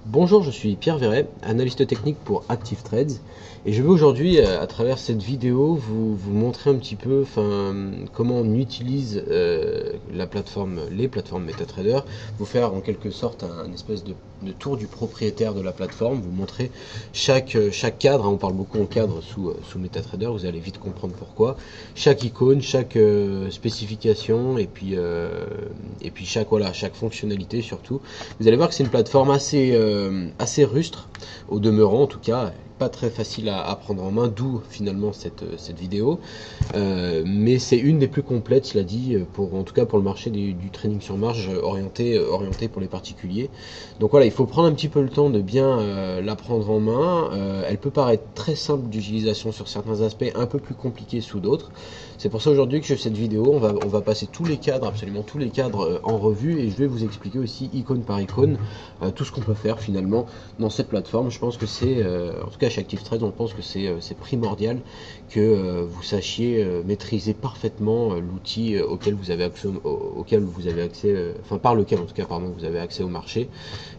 Bonjour, je suis Pierre Verret, analyste technique pour Active Trades, et je vais aujourd'hui, à travers cette vidéo, vous montrer un petit peu comment on utilise les plateformes MetaTrader, vous faire en quelque sorte un espèce de tour du propriétaire de la plateforme, vous montrer chaque cadre, on parle beaucoup en cadre sous MetaTrader, vous allez vite comprendre pourquoi, chaque icône, chaque spécification, et puis chaque fonctionnalité surtout. Vous allez voir que c'est une plateforme assez rustre, au demeurant en tout cas, pas très facile à prendre en main, d'où finalement cette vidéo, mais c'est une des plus complètes, cela dit, en tout cas pour le marché du trading sur marge orienté pour les particuliers. Donc voilà, il faut prendre un petit peu le temps de bien la prendre en main. Elle peut paraître très simple d'utilisation sur certains aspects, un peu plus compliqué sous d'autres. C'est pour ça aujourd'hui que je fais cette vidéo, on va passer tous les cadres, absolument tous les cadres en revue, et je vais vous expliquer aussi icône par icône tout ce qu'on peut faire finalement dans cette plateforme. Je pense que c'est, en tout cas chez Active Trades, on pense que c'est primordial que vous sachiez maîtriser parfaitement l'outil auquel vous avez accès, par lequel en tout cas pardon, vous avez accès au marché,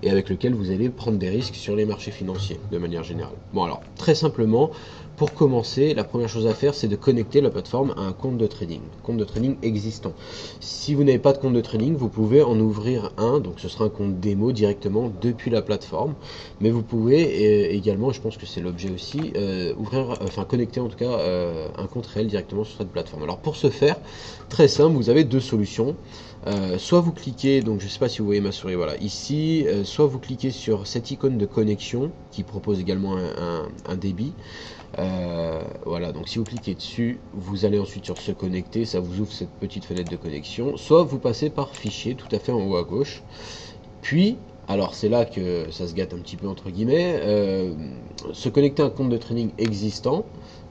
et avec lequel vous allez prendre des risques sur les marchés financiers de manière générale. Bon, alors très simplement, pour commencer, la première chose à faire, c'est de connecter la plateforme à un compte de trading existant. Si vous n'avez pas de compte de trading, vous pouvez en ouvrir un, donc ce sera un compte démo directement depuis la plateforme, mais vous pouvez également, je pense que c'est l'objet aussi, connecter en tout cas un compte réel directement sur cette plateforme. Alors pour ce faire, très simple, vous avez deux solutions. Soit vous cliquez, donc je ne sais pas si vous voyez ma souris, voilà, ici, soit vous cliquez sur cette icône de connexion qui propose également un débit. Voilà, donc si vous cliquez dessus, vous allez ensuite sur se connecter, ça vous ouvre cette petite fenêtre de connexion. Soit vous passez par fichier, tout à fait en haut à gauche. Puis, alors c'est là que ça se gâte un petit peu entre guillemets, se connecter à un compte de trading existant,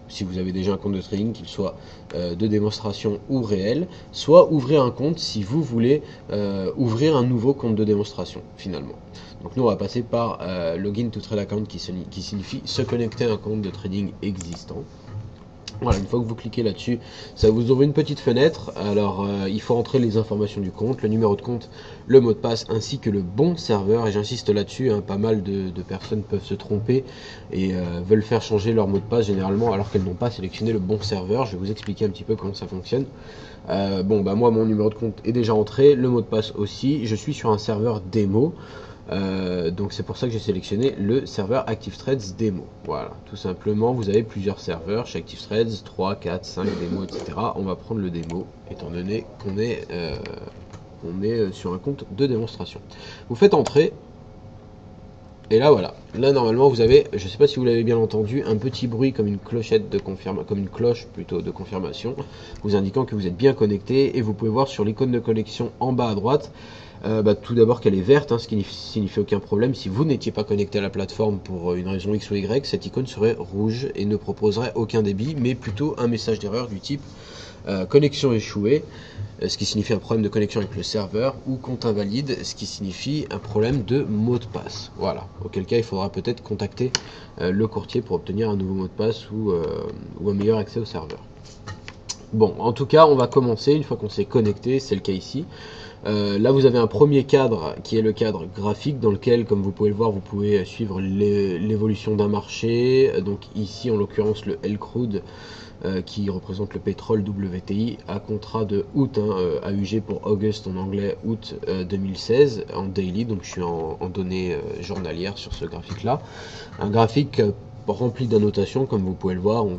si vous avez déjà un compte de trading, qu'il soit de démonstration ou réel, soit ouvrir un compte si vous voulez ouvrir un nouveau compte de démonstration finalement. Donc nous on va passer par login to trade account qui signifie se connecter à un compte de trading existant. Voilà, une fois que vous cliquez là-dessus, ça vous ouvre une petite fenêtre. Alors il faut entrer les informations du compte, le numéro de compte, le mot de passe ainsi que le bon serveur, et j'insiste là-dessus, hein, pas mal de personnes peuvent se tromper et veulent faire changer leur mot de passe généralement alors qu'elles n'ont pas sélectionné le bon serveur. Je vais vous expliquer un petit peu comment ça fonctionne. Moi mon numéro de compte est déjà entré, le mot de passe aussi, je suis sur un serveur démo. Donc c'est pour ça que j'ai sélectionné le serveur Active Trades Demo. Voilà, tout simplement, vous avez plusieurs serveurs chez Active Trades, 3, 4, 5 démos, etc. On va prendre le démo, étant donné qu'on est, sur un compte de démonstration. Vous faites entrer, et là voilà, là normalement vous avez, je ne sais pas si vous l'avez bien entendu, un petit bruit comme une clochette de confirmation, comme une cloche plutôt de confirmation, vous indiquant que vous êtes bien connecté, et vous pouvez voir sur l'icône de connexion en bas à droite, tout d'abord qu'elle est verte, hein, ce qui ne signifie aucun problème. Si vous n'étiez pas connecté à la plateforme pour une raison X ou Y, cette icône serait rouge et ne proposerait aucun débit, mais plutôt un message d'erreur du type connexion échouée, ce qui signifie un problème de connexion avec le serveur, ou compte invalide, ce qui signifie un problème de mot de passe. Voilà, auquel cas il faudra peut-être contacter le courtier pour obtenir un nouveau mot de passe ou un meilleur accès au serveur. Bon, en tout cas, on va commencer une fois qu'on s'est connecté, c'est le cas ici. Là, vous avez un premier cadre qui est le cadre graphique dans lequel, comme vous pouvez le voir, vous pouvez suivre l'évolution d'un marché. Donc ici, en l'occurrence, le L-Crude qui représente le pétrole WTI à contrat de août, AUG pour August en anglais, août 2016 en daily. Donc je suis en données journalières sur ce graphique-là. Un graphique rempli d'annotations, comme vous pouvez le voir. On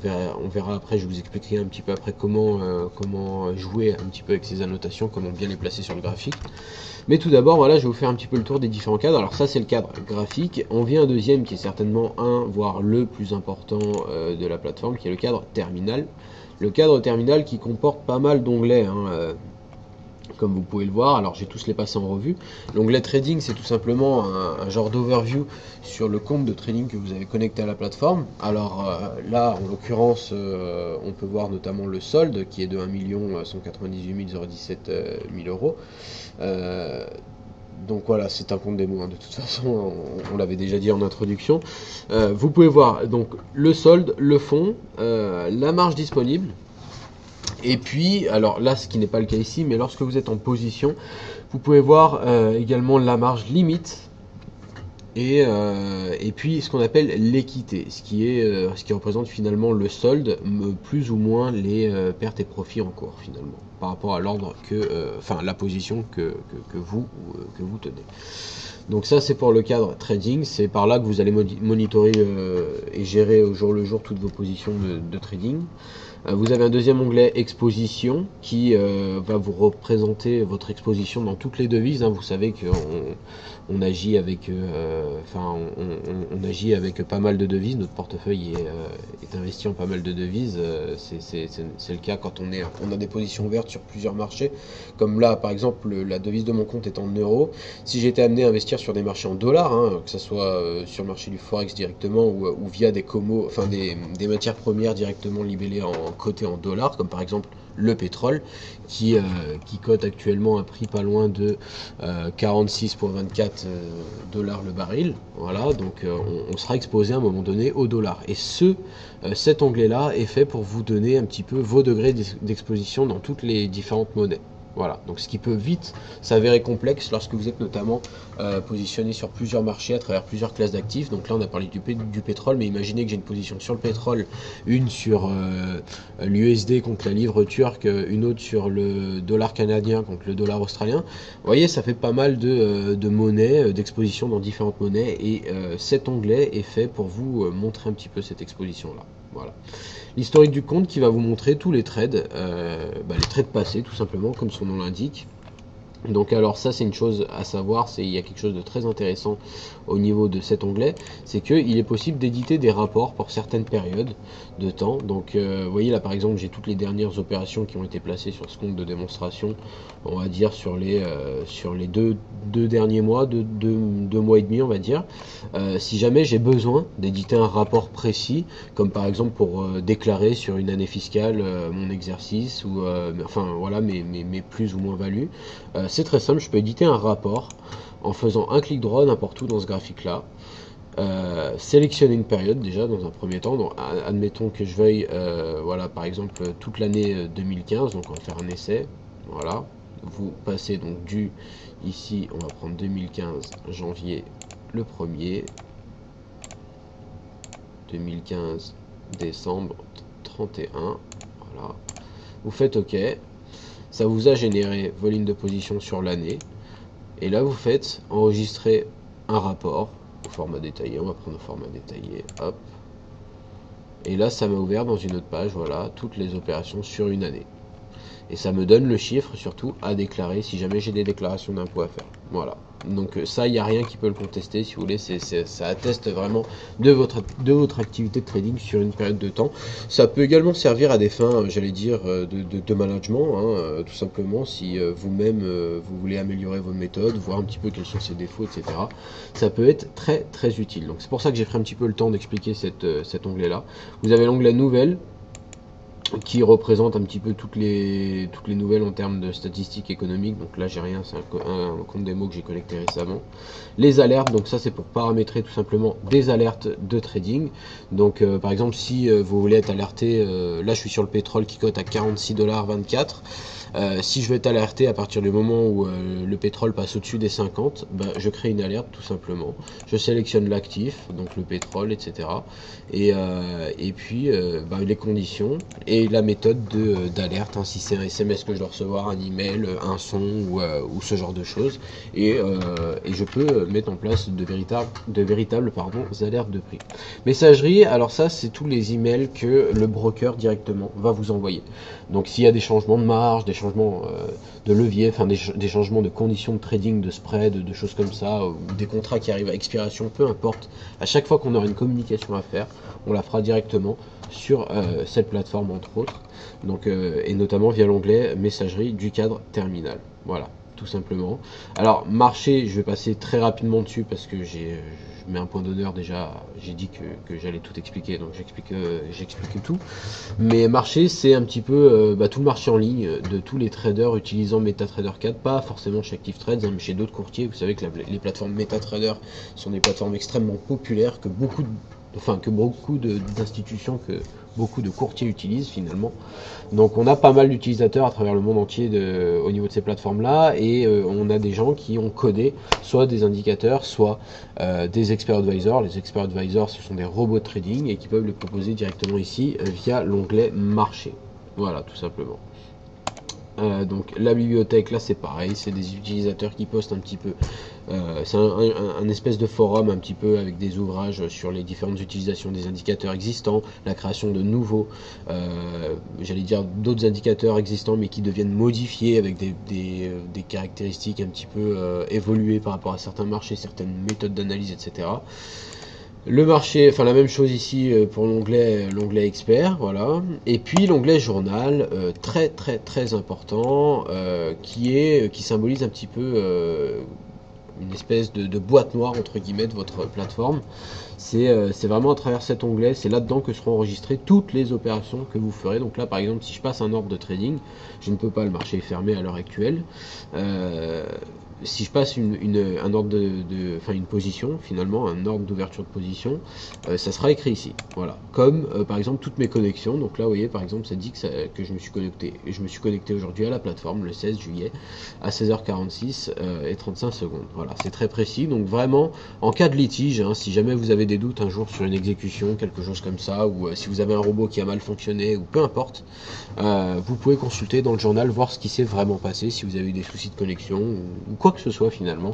verra après, je vous expliquerai un petit peu après comment jouer un petit peu avec ces annotations, comment bien les placer sur le graphique. Mais tout d'abord, voilà, je vais vous faire un petit peu le tour des différents cadres. Alors ça, c'est le cadre graphique. On vient un deuxième qui est certainement voire le plus important de la plateforme, qui est le cadre terminal. Le cadre terminal qui comporte pas mal d'onglets, comme vous pouvez le voir. Alors j'ai tous les passés en revue. L'onglet trading, c'est tout simplement un genre d'overview sur le compte de trading que vous avez connecté à la plateforme. Alors là, en l'occurrence, on peut voir notamment le solde qui est de 1 198 017 000 euros. Donc voilà, c'est un compte démo, de toute façon, on l'avait déjà dit en introduction. Vous pouvez voir donc le solde, le fonds, la marge disponible. Et puis, alors là, ce qui n'est pas le cas ici, mais lorsque vous êtes en position, vous pouvez voir également la marge limite et puis ce qu'on appelle l'équité, ce qui représente finalement le solde, plus ou moins les pertes et profits en cours finalement, par rapport à l'ordre enfin la position que vous tenez. Donc ça c'est pour le cadre trading, c'est par là que vous allez monitorer et gérer au jour le jour toutes vos positions de trading. Vous avez un deuxième onglet exposition qui va vous représenter votre exposition dans toutes les devises. Vous savez qu'on agit avec, on agit avec pas mal de devises. Notre portefeuille est investi en pas mal de devises. C'est le cas quand on a des positions ouvertes sur plusieurs marchés. Comme là, par exemple, la devise de mon compte est en euros. Si j'étais amené à investir sur des marchés en dollars, que ce soit sur le marché du forex directement ou via des des matières premières directement libellées coté en dollars, comme par exemple le pétrole qui cote actuellement à prix pas loin de 46,24 dollars le baril. Voilà, donc on sera exposé à un moment donné au dollar. Et cet onglet là est fait pour vous donner un petit peu vos degrés d'exposition dans toutes les différentes monnaies. Voilà, donc ce qui peut vite s'avérer complexe lorsque vous êtes notamment positionné sur plusieurs marchés à travers plusieurs classes d'actifs. Donc là on a parlé du pétrole, mais imaginez que j'ai une position sur le pétrole, une sur l'USD contre la livre turque, une autre sur le dollar canadien contre le dollar australien. Vous voyez, ça fait pas mal de monnaies, d'exposition dans différentes monnaies, et cet onglet est fait pour vous montrer un petit peu cette exposition là. Voilà. L'historique du compte qui va vous montrer tous les trades, les trades passés tout simplement, comme son nom l'indique. Donc alors ça c'est une chose à savoir, il y a quelque chose de très intéressant au niveau de cet onglet, c'est qu'il est possible d'éditer des rapports pour certaines périodes de temps. Donc vous voyez là par exemple j'ai toutes les dernières opérations qui ont été placées sur ce compte de démonstration, on va dire sur les deux derniers mois, deux mois et demi on va dire. Si jamais j'ai besoin d'éditer un rapport précis, comme par exemple pour déclarer sur une année fiscale mon exercice ou enfin voilà mes plus ou moins values, c'est très simple, je peux éditer un rapport en faisant un clic droit n'importe où dans ce graphique là, sélectionner une période déjà dans un premier temps. Donc admettons que je veuille voilà par exemple toute l'année 2015, donc on va faire un essai. Voilà, vous passez donc ici on va prendre 2015 janvier le 1er, 2015 décembre 31, voilà, vous faites OK. Ça vous a généré vos lignes de position sur l'année. Et là, vous faites enregistrer un rapport au format détaillé. On va prendre au format détaillé. Hop. Et là, ça m'a ouvert dans une autre page, voilà, toutes les opérations sur une année. Et ça me donne le chiffre, surtout, à déclarer si jamais j'ai des déclarations d'impôts à faire. Voilà. Donc ça, il n'y a rien qui peut le contester, si vous voulez. Ça atteste vraiment de votre activité de trading sur une période de temps. Ça peut également servir à des fins, j'allais dire, de management, tout simplement, si vous-même, vous voulez améliorer vos méthodes, voir un petit peu quels sont ses défauts, etc. Ça peut être très, très utile. Donc c'est pour ça que j'ai pris un petit peu le temps d'expliquer cet onglet-là. Vous avez l'onglet Nouvelles, qui représente un petit peu toutes les nouvelles en termes de statistiques économiques. Donc là j'ai rien, c'est un compte démo que j'ai collecté récemment. Les alertes, donc ça c'est pour paramétrer tout simplement des alertes de trading. Donc par exemple si vous voulez être alerté, là je suis sur le pétrole qui cote à 46,24 $. Si je veux être alerté à partir du moment où le pétrole passe au-dessus des 50, je crée une alerte tout simplement. Je sélectionne l'actif, donc le pétrole, etc. Et puis les conditions et la méthode d'alerte, si c'est un SMS que je dois recevoir, un email, un son ou ce genre de choses. Et je peux mettre en place de véritables alertes de prix. Messagerie, alors ça c'est tous les emails que le broker directement va vous envoyer. Donc s'il y a des changements de marge, des changements de levier, enfin des changements de conditions de trading, de spread, de choses comme ça, ou des contrats qui arrivent à expiration, peu importe, à chaque fois qu'on aura une communication à faire, on la fera directement sur cette plateforme entre autres, donc, et notamment via l'onglet messagerie du cadre terminal. Voilà, tout simplement. Alors marché, je vais passer très rapidement dessus parce que je mets un point d'honneur déjà, j'ai dit que j'allais tout expliquer, donc j'explique tout. Mais marché, c'est un petit peu tout le marché en ligne de tous les traders utilisant MetaTrader 4, pas forcément chez ActiveTrades, mais chez d'autres courtiers. Vous savez que les plateformes MetaTrader sont des plateformes extrêmement populaires que beaucoup enfin que beaucoup d'institutions, que beaucoup de courtiers utilisent finalement. Donc on a pas mal d'utilisateurs à travers le monde entier au niveau de ces plateformes-là, et on a des gens qui ont codé soit des indicateurs, soit des expert advisors. Les expert advisors, ce sont des robots de trading et qui peuvent les proposer directement ici via l'onglet marché. Voilà, tout simplement. Donc la bibliothèque, là c'est pareil, c'est des utilisateurs qui postent un petit peu, c'est un espèce de forum un petit peu avec des ouvrages sur les différentes utilisations des indicateurs existants, la création de nouveaux, j'allais dire d'autres indicateurs existants mais qui deviennent modifiés avec des caractéristiques un petit peu évoluées par rapport à certains marchés, certaines méthodes d'analyse, etc. Le marché, enfin la même chose ici pour l'onglet expert, voilà. Et puis l'onglet journal, très important, qui symbolise un petit peu une espèce de boîte noire entre guillemets de votre plateforme. C'est vraiment à travers cet onglet, c'est là-dedans que seront enregistrées toutes les opérations que vous ferez. Donc là par exemple, si je passe un ordre de trading, je ne peux pas, le marché est fermé à l'heure actuelle. Si je passe un ordre enfin une position, finalement, un ordre d'ouverture de position, ça sera écrit ici. Voilà. Comme par exemple toutes mes connexions. Donc là, vous voyez, par exemple, ça dit que je me suis connecté. Et je me suis connecté aujourd'hui à la plateforme le 16 juillet à 16h46 et 35 secondes. Voilà, c'est très précis. Donc vraiment, en cas de litige, hein, si jamais vous avez des doutes un jour sur une exécution, quelque chose comme ça, ou si vous avez un robot qui a mal fonctionné, ou peu importe, vous pouvez consulter dans le journal, voir ce qui s'est vraiment passé, si vous avez eu des soucis de connexion, ou quoi que ce soit finalement.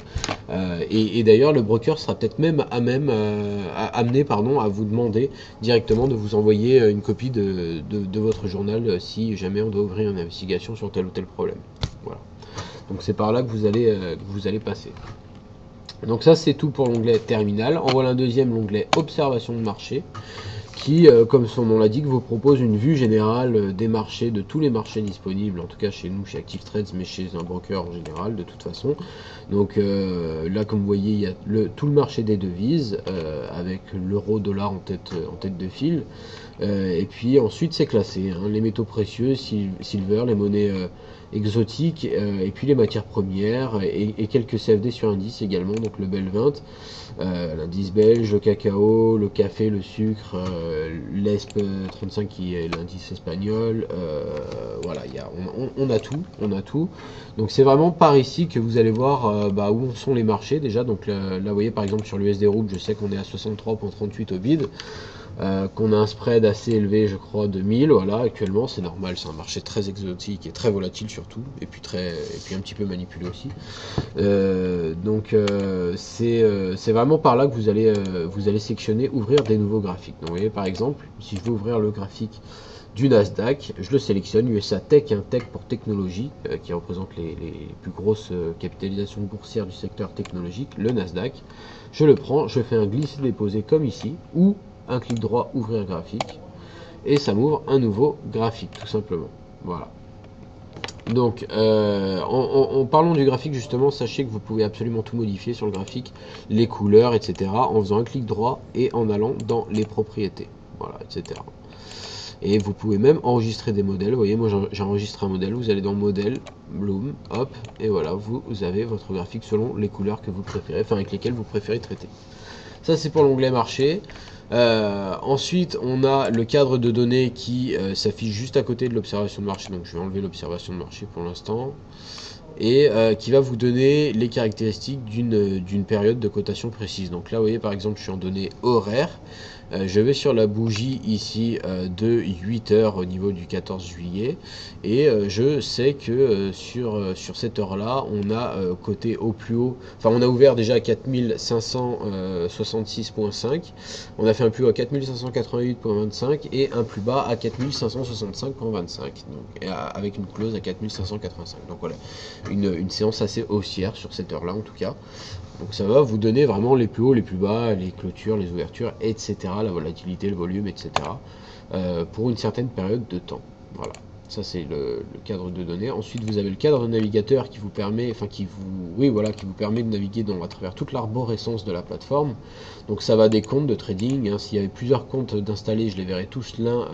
Et d'ailleurs, le broker sera peut-être même amené à vous demander directement de vous envoyer une copie de votre journal si jamais on doit ouvrir une investigation sur tel ou tel problème. Voilà. Donc c'est par là que vous allez passer. Donc ça c'est tout pour l'onglet terminal. En voilà un deuxième, l'onglet observation de marché, qui, comme son nom l'indique, vous propose une vue générale des marchés, de tous les marchés disponibles, en tout cas chez nous, chez Active Trades, mais chez un broker en général, de toute façon. Donc là, comme vous voyez, il y a tout le marché des devises, avec l'euro-dollar en tête de file. Et puis ensuite, c'est classé, hein, les métaux précieux, silver, les monnaies exotiques, et puis les matières premières, et quelques CFD sur indice également, donc le BEL 20, l'indice belge, le cacao, le café, le sucre, l'ESP 35 qui est l'indice espagnol, voilà, on a tout. Donc c'est vraiment par ici que vous allez voir où sont les marchés déjà. Donc là vous voyez par exemple sur l'USD Rouble, je sais qu'on est à 63,38 au bid. Qu'on a un spread assez élevé, je crois, de 1000, voilà, actuellement, c'est normal, c'est un marché très exotique et très volatile surtout, et puis un petit peu manipulé aussi. C'est vraiment par là que vous allez sectionner, ouvrir des nouveaux graphiques. Donc vous voyez par exemple, si je veux ouvrir le graphique du Nasdaq, je le sélectionne, USA Tech, un Tech pour technologie, qui représente les plus grosses capitalisations boursières du secteur technologique, le Nasdaq. Je le prends, je fais un glisser-déposer comme ici, ou un clic droit, ouvrir graphique, et ça m'ouvre un nouveau graphique, tout simplement. Voilà. Donc, en parlant du graphique, justement, sachez que vous pouvez absolument tout modifier sur le graphique, les couleurs, etc., en faisant un clic droit et en allant dans les propriétés, voilà, etc. Et vous pouvez même enregistrer des modèles. Vous voyez, moi j'enregistre un modèle, vous allez dans modèle, bloom, hop, et voilà, vous avez votre graphique selon les couleurs que vous préférez, enfin avec lesquelles vous préférez traiter. Ça c'est pour l'onglet marché. Ensuite on a le cadre de données qui s'affiche juste à côté de l'observation de marché, donc je vais enlever l'observation de marché pour l'instant, et qui va vous donner les caractéristiques d'une période de cotation précise. Donc là vous voyez par exemple je suis en données horaires, je vais sur la bougie ici de 8 heures au niveau du 14 juillet, et je sais que sur cette heure là on a coté au plus haut, enfin on a ouvert déjà à 4566.5, on a fait un plus haut à 4588.25 et un plus bas à 4565.25, donc avec une close à 4585. Donc voilà, une séance assez haussière sur cette heure là en tout cas. Donc ça va vous donner vraiment les plus hauts, les plus bas, les clôtures, les ouvertures, etc. La volatilité, le volume, etc. Pour une certaine période de temps. Voilà. Ça c'est le cadre de données. Ensuite vous avez le cadre de navigateur qui vous permet, enfin oui voilà, qui vous permet de naviguer à travers toute l'arborescence de la plateforme. Donc ça va des comptes de trading, hein. S'il y avait plusieurs comptes d'installés, je les verrais tous l'un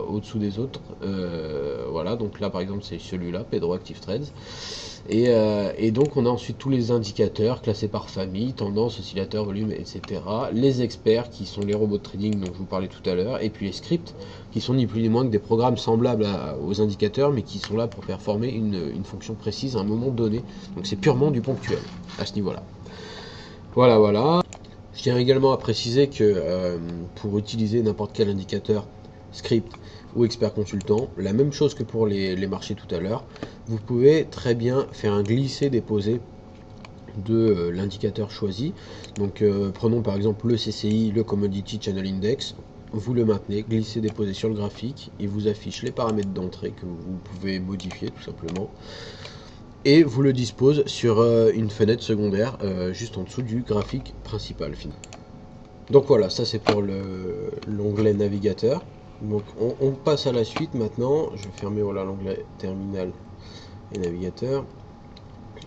au-dessous des autres. Voilà, donc là par exemple c'est celui-là, Pedro Active Trades. Et donc on a ensuite tous les indicateurs classés par famille, tendance, oscillateur, volume, etc. Les experts qui sont les robots de trading dont je vous parlais tout à l'heure, et puis les scripts qui sont ni plus ni moins que des programmes semblables aux indicateurs mais qui sont là pour performer une fonction précise à un moment donné. Donc c'est purement du ponctuel à ce niveau-là. Voilà, voilà. Je tiens également à préciser que pour utiliser n'importe quel indicateur, script ou expert consultant, la même chose que pour les marchés tout à l'heure, vous pouvez très bien faire un glisser-déposer de l'indicateur choisi. Donc prenons par exemple le CCI, le Commodity Channel Index, vous le maintenez, glissez-déposer sur le graphique, il vous affiche les paramètres d'entrée que vous pouvez modifier tout simplement. Et vous le dispose sur une fenêtre secondaire juste en dessous du graphique principal. Donc voilà, ça c'est pour l'onglet navigateur. Donc on passe à la suite maintenant. Je vais fermer voilà l'onglet terminal et navigateur.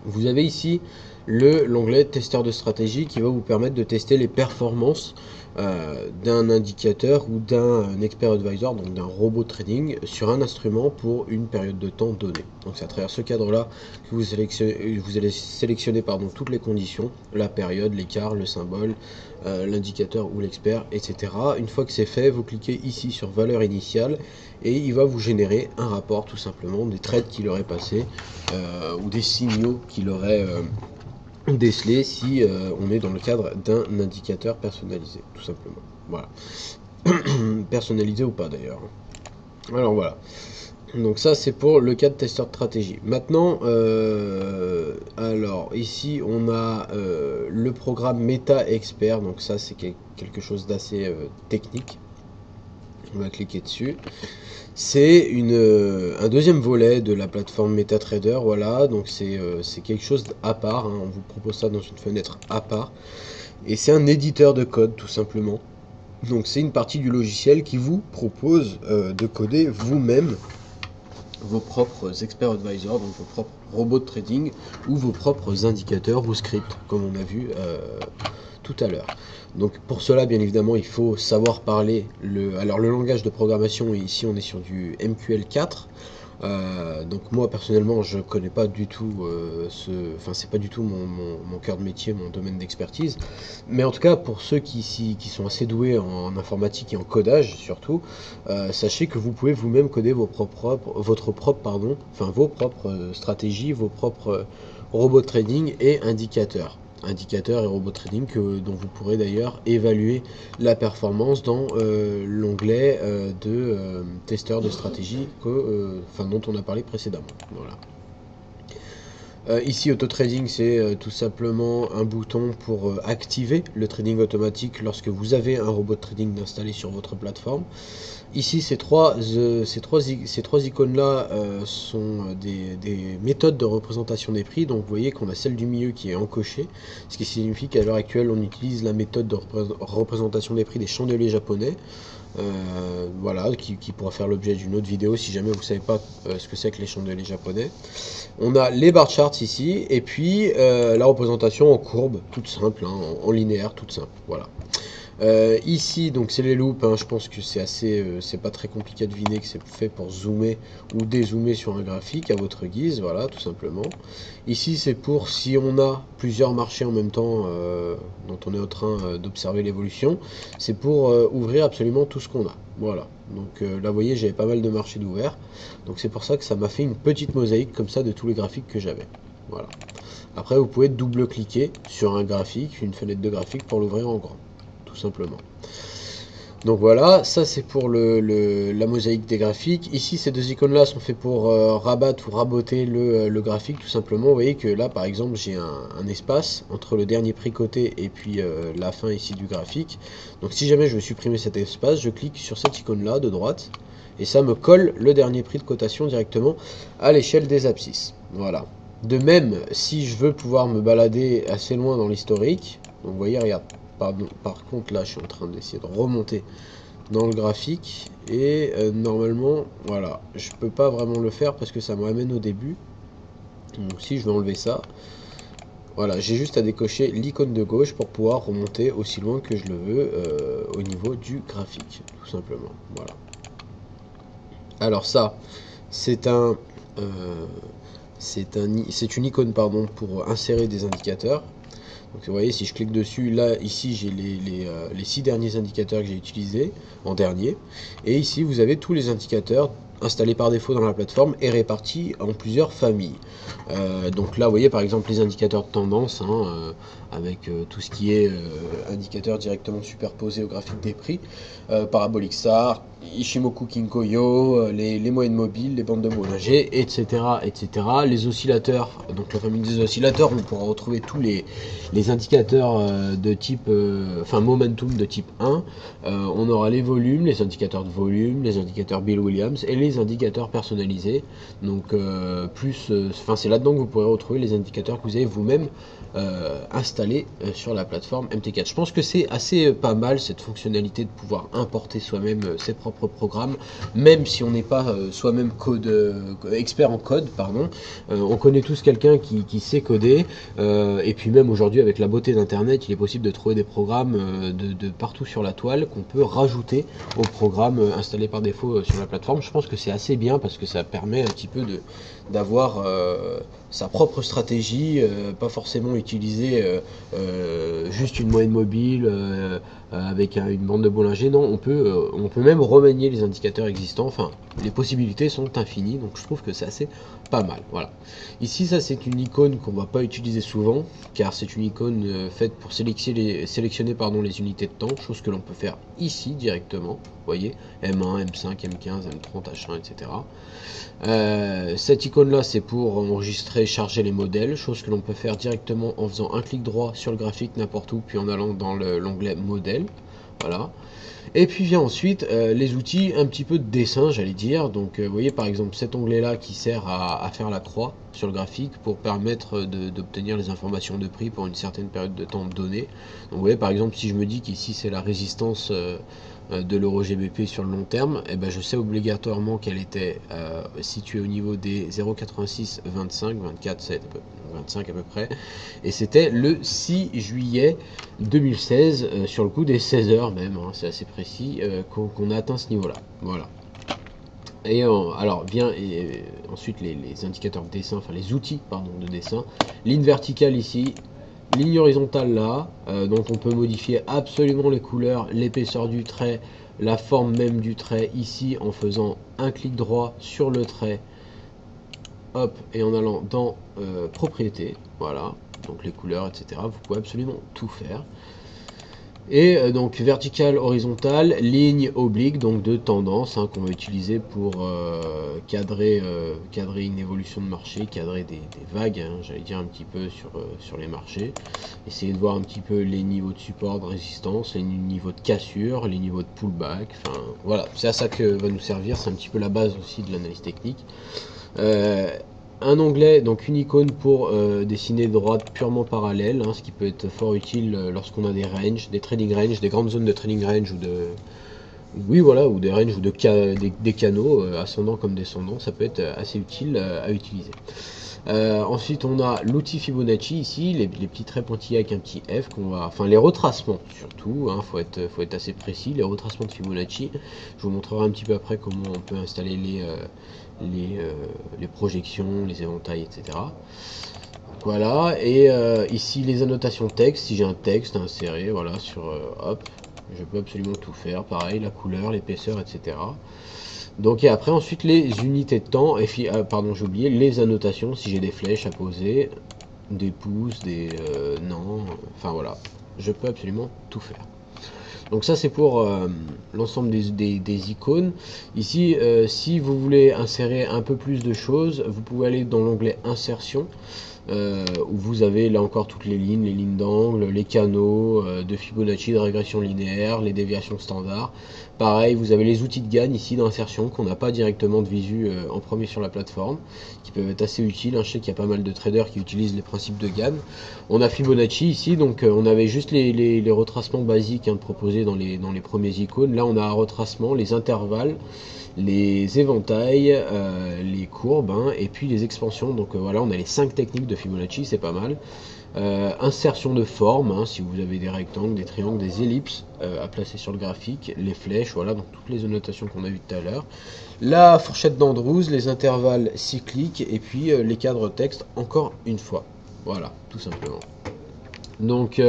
Vous avez ici l'onglet testeur de stratégie qui va vous permettre de tester les performances d'un indicateur ou d'un expert advisor, donc d'un robot trading sur un instrument pour une période de temps donnée. Donc c'est à travers ce cadre là que vous allez sélectionner toutes les conditions, la période, l'écart, le symbole, l'indicateur ou l'expert, etc. Une fois que c'est fait, vous cliquez ici sur valeur initiale et il va vous générer un rapport tout simplement des trades qu'il aurait passé ou des signaux qu'il aurait déceler si on est dans le cadre d'un indicateur personnalisé, tout simplement. Voilà. Personnalisé ou pas d'ailleurs. Alors voilà. Donc ça c'est pour le cas de testeur de stratégie. Maintenant, alors ici on a le programme Meta Expert. Donc ça c'est quelque chose d'assez technique. On va cliquer dessus. C'est un deuxième volet de la plateforme MetaTrader, voilà, donc c'est quelque chose à part, hein. On vous propose ça dans une fenêtre à part, et c'est un éditeur de code tout simplement. Donc c'est une partie du logiciel qui vous propose de coder vous-même vos propres experts advisors, donc vos propres robots de trading, ou vos propres indicateurs ou scripts, comme on a vu tout à l'heure. Donc pour cela, bien évidemment, il faut savoir parler alors le langage de programmation, et ici on est sur du MQL4. Donc moi personnellement je connais pas du tout c'est pas du tout mon cœur de métier, mon domaine d'expertise, mais en tout cas pour ceux qui sont assez doués en informatique et en codage surtout, sachez que vous pouvez vous-même coder vos propres stratégies, vos propres robots de trading et indicateurs et robot trading dont vous pourrez d'ailleurs évaluer la performance dans l'onglet de testeur de stratégie dont on a parlé précédemment. Voilà. Ici auto trading, c'est tout simplement un bouton pour activer le trading automatique lorsque vous avez un robot de trading installé sur votre plateforme. Ici ces trois icônes là sont des méthodes de représentation des prix. Donc vous voyez qu'on a celle du milieu qui est encochée, ce qui signifie qu'à l'heure actuelle on utilise la méthode de représentation des prix des chandeliers japonais. Voilà, qui pourra faire l'objet d'une autre vidéo si jamais vous ne savez pas ce que c'est que les chandeliers japonais. On a les bar charts ici, et puis la représentation en courbe, toute simple, hein, en linéaire, toute simple. Voilà. Ici, donc c'est les loops, hein, je pense que c'est pas très compliqué à deviner que c'est fait pour zoomer ou dézoomer sur un graphique à votre guise, voilà, tout simplement. Ici, c'est pour si on a plusieurs marchés en même temps dont on est en train d'observer l'évolution, c'est pour ouvrir absolument tout ce qu'on a. Voilà, donc là vous voyez j'avais pas mal de marchés d'ouvert, donc c'est pour ça que ça m'a fait une petite mosaïque comme ça de tous les graphiques que j'avais. Voilà. Après vous pouvez double-cliquer sur un graphique, une fenêtre de graphique pour l'ouvrir en grand, tout simplement. Donc voilà, ça c'est pour la mosaïque des graphiques. Ici ces deux icônes là sont faits pour rabattre ou raboter le graphique tout simplement. Vous voyez que là par exemple j'ai un espace entre le dernier prix coté et puis la fin ici du graphique. Donc si jamais je veux supprimer cet espace, je clique sur cette icône là de droite et ça me colle le dernier prix de cotation directement à l'échelle des abscisses. Voilà. De même, si je veux pouvoir me balader assez loin dans l'historique, donc vous voyez, regarde. Par contre là je suis en train d'essayer de remonter dans le graphique et normalement voilà, je peux pas vraiment le faire parce que ça me ramène au début. Donc si je vais enlever ça, voilà, j'ai juste à décocher l'icône de gauche pour pouvoir remonter aussi loin que je le veux au niveau du graphique, tout simplement. Voilà. Alors ça, c'est c'est une icône pardon pour insérer des indicateurs. Donc vous voyez, si je clique dessus, là, ici, j'ai les 6 derniers indicateurs que j'ai utilisés en dernier. Et ici, vous avez tous les indicateurs installés par défaut dans la plateforme et répartis en plusieurs familles. Donc là, vous voyez, par exemple, les indicateurs de tendance, hein, avec tout ce qui est indicateur directement superposé au graphique des prix, Parabolic SAR, Ishimoku Kinko-yo, les moyennes mobiles, les bandes de Bollinger, etc., etc. Les oscillateurs, donc la famille des oscillateurs, on pourra retrouver tous les indicateurs de type, enfin momentum de type 1. On aura les volumes, les indicateurs de volume, les indicateurs Bill Williams et les indicateurs personnalisés. Donc enfin c'est là-dedans que vous pourrez retrouver les indicateurs que vous avez vous-même installés sur la plateforme MT4. Je pense que c'est assez pas mal cette fonctionnalité de pouvoir importer soi-même ses propres programmes, même si on n'est pas soi-même expert en code, pardon. On connaît tous quelqu'un qui sait coder, et puis même aujourd'hui avec la beauté d'internet, il est possible de trouver des programmes de partout sur la toile qu'on peut rajouter aux programmes installés par défaut sur la plateforme. Je pense que c'est assez bien parce que ça permet un petit peu d'avoir sa propre stratégie, pas forcément utiliser juste une moyenne mobile avec une bande de Bollinger. Non, on peut même remanier les indicateurs existants. Enfin, les possibilités sont infinies, donc je trouve que c'est assez pas mal. Voilà. Ici, ça c'est une icône qu'on va pas utiliser souvent, car c'est une icône faite pour sélectionner les unités de temps, chose que l'on peut faire ici directement. Vous voyez, M1, M5, M15, M30, H1, etc. Cette icône là c'est pour enregistrer, charger les modèles, chose que l'on peut faire directement en faisant un clic droit sur le graphique n'importe où, puis en allant dans l'onglet modèle. Voilà. Et puis vient ensuite les outils un petit peu de dessin, j'allais dire. Donc vous voyez par exemple cet onglet là qui sert à faire la croix sur le graphique pour permettre d'obtenir les informations de prix pour une certaine période de temps donnée. Donc vous voyez par exemple si je me dis qu'ici c'est la résistance de l'euro GBP sur le long terme, et ben je sais obligatoirement qu'elle était située au niveau des 0,86, 25, 24, 7, 25 à peu près, et c'était le 6 juillet 2016 sur le coup des 16 heures même, hein, c'est assez précis, qu'on a atteint ce niveau là. Voilà. Et alors vient ensuite les indicateurs de dessin, enfin les outils pardon de dessin, ligne verticale ici, ligne horizontale là, donc on peut modifier absolument les couleurs, l'épaisseur du trait, la forme même du trait ici en faisant un clic droit sur le trait, hop, et en allant dans propriétés, voilà, donc les couleurs, etc. Vous pouvez absolument tout faire. Et donc verticale, horizontale, ligne oblique, donc de tendance, hein, qu'on va utiliser pour cadrer une évolution de marché, cadrer des vagues, hein, j'allais dire un petit peu sur les marchés. Essayer de voir un petit peu les niveaux de support, de résistance, les niveaux de cassure, les niveaux de pullback, enfin voilà, c'est à ça que va nous servir, c'est un petit peu la base aussi de l'analyse technique. Un onglet, donc une icône pour dessiner des droites purement parallèles, hein, ce qui peut être fort utile lorsqu'on a des ranges, des trading ranges, des grandes zones de trading range ou oui voilà, ou des ranges ou des canaux ascendants comme descendants, ça peut être assez utile à utiliser. Ensuite on a l'outil Fibonacci ici, les petits traits pointillés avec un petit F qu'on va, enfin les retracements surtout, hein, faut être assez précis, les retracements de Fibonacci. Je vous montrerai un petit peu après comment on peut installer les projections, les éventails, etc. Voilà, et ici les annotations texte, si j'ai un texte à insérer, voilà, sur hop, je peux absolument tout faire, pareil, la couleur, l'épaisseur, etc. Donc et après ensuite les unités de temps, et pardon j'ai oublié, les annotations, si j'ai des flèches à poser, des pouces, des non, enfin voilà, je peux absolument tout faire. Donc ça c'est pour l'ensemble des icônes. Ici, si vous voulez insérer un peu plus de choses, vous pouvez aller dans l'onglet insertion. où vous avez là encore toutes les lignes d'angle, les canaux de Fibonacci, de régression linéaire, les déviations standards. Pareil, vous avez les outils de gagne ici d'insertion qu'on n'a pas directement de visu en premier sur la plateforme, qui peuvent être assez utiles. Je sais qu'il y a pas mal de traders qui utilisent les principes de gagne. On a Fibonacci ici, donc on avait juste les retracements basiques proposés dans les premiers icônes. Là on a un retracement, les intervalles, les éventails, les courbes et puis les expansions. Donc voilà, on a les 5 techniques de Fibonacci, c'est pas mal. Insertion de forme, si vous avez des rectangles, des triangles, des ellipses à placer sur le graphique, les flèches, voilà, donc toutes les annotations qu'on a vues tout à l'heure. La fourchette d'Andrews, les intervalles cycliques et puis les cadres texte encore une fois. Voilà, tout simplement. Donc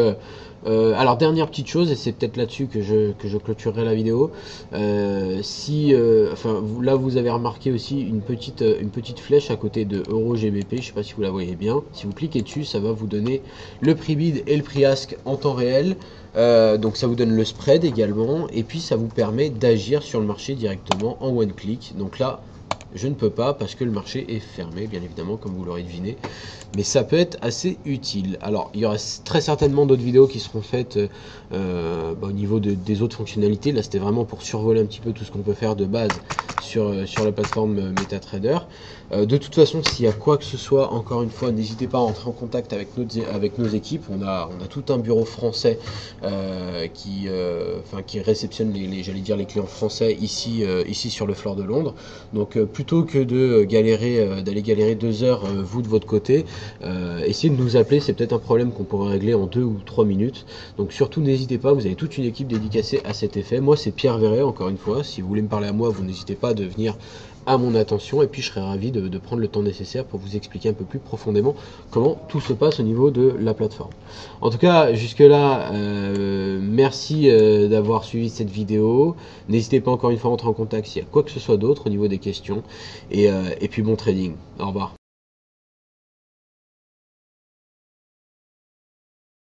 alors dernière petite chose, et c'est peut-être là-dessus que je clôturerai la vidéo. Là vous avez remarqué aussi une petite flèche à côté de EuroGBP, je sais pas si vous la voyez bien. Si vous cliquez dessus, ça va vous donner le prix bid et le prix ask en temps réel. Donc ça vous donne le spread également, et puis ça vous permet d'agir sur le marché directement en one click. Donc là je ne peux pas parce que le marché est fermé, bien évidemment, comme vous l'aurez deviné. Mais ça peut être assez utile. Alors, il y aura très certainement d'autres vidéos qui seront faites au niveau des autres fonctionnalités. Là, c'était vraiment pour survoler un petit peu tout ce qu'on peut faire de base sur la plateforme MetaTrader. De toute façon, s'il y a quoi que ce soit, encore une fois, n'hésitez pas à entrer en contact avec nos équipes. On a tout un bureau français qui réceptionne les clients français ici sur le floor de Londres. Donc plutôt que d'aller galérer 2 heures vous de votre côté, essayez de nous appeler. C'est peut-être un problème qu'on pourrait régler en 2 ou 3 minutes. Donc surtout n'hésitez pas, vous avez toute une équipe dédicacée à cet effet. Moi c'est Pierre Verret, encore une fois. Si vous voulez me parler à moi, vous n'hésitez pas de venir à mon attention, et puis je serai ravi de prendre le temps nécessaire pour vous expliquer un peu plus profondément comment tout se passe au niveau de la plateforme. En tout cas, jusque là, merci d'avoir suivi cette vidéo. N'hésitez pas encore une fois à entrer en contact s'il y a quoi que ce soit d'autre au niveau des questions, et puis bon trading. Au revoir.